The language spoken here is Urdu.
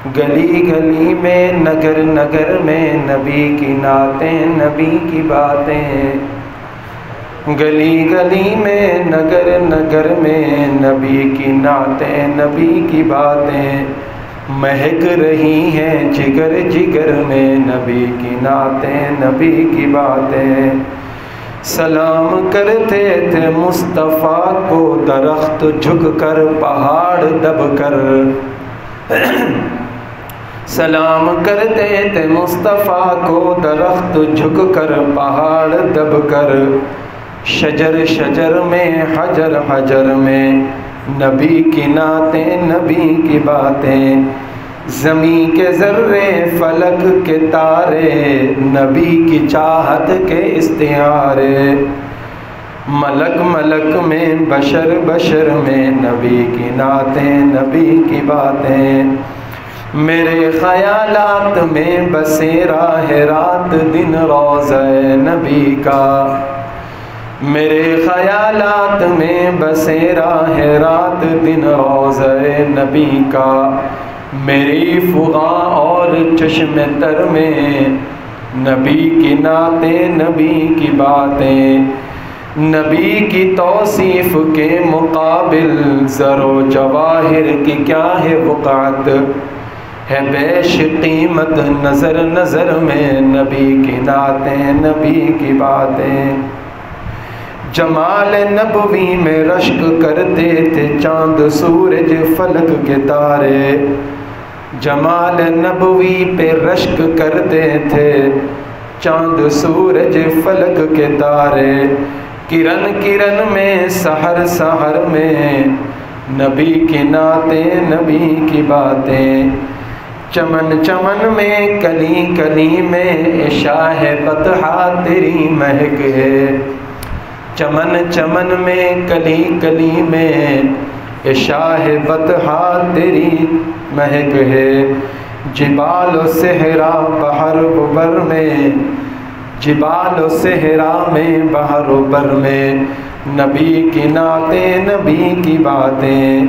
گلی گلی میں نگر نگر میں نبی کی نعتیں نبی کی باتیں، گلی گلی میں نگر نگر میں نبی کی نعتیں نبی کی باتیں، مہک رہی ہیں جگر جگر میں نبی کی نعتیں نبی کی باتیں۔ سلام کرتے تھے مصطفیٰ کو درخت جھک کر پہاڑ دب کر، سلام کرتے تھے مصطفیٰ کو درخت جھک کر پہاڑ دب کر، شجر شجر میں حجر حجر میں نبی کی نعتیں نبی کی باتیں، زمین کے ذرے فلک کے تارے نبی کی چاہت کے استعارے، ملک ملک میں بشر بشر میں نبی کی نعتیں نبی کی باتیں، میرے خیالات میں بسیرا ہے رات دن روضہ نبی کا، میرے خیالات میں بسیرا ہے رات دن روضہ نبی کا، میری فغاں اور چشم تر میں نبی کی نعتیں نبی کی باتیں، نبی کی توصیف کے مقابل زر و جواہر کی کیا ہے وقعت، ہے بیش قیمت نظر نظر میں نبی کی نعتیں نبی کی باتیں۔ جمال نبوی میں رشک کرتے تھے چاند سورج فلک کے تارے، جمال نبوی پہ رشک کرتے تھے چاند سورج فلک کے تارے، کرن کرن میں سحر سحر میں نبی کی نعتیں نبی کی باتیں، چمن چمن میں کلی کلی میں شاہ بطحہ تیری مہک ہے، چمن چمن میں کلی کلی میں شاہ بطحہ تیری مہک ہے، جبال و صحرا بحر و بر میں، جبال و صحرا میں بحر و بر میں نبی کی نعتیں نبی کی باتیں۔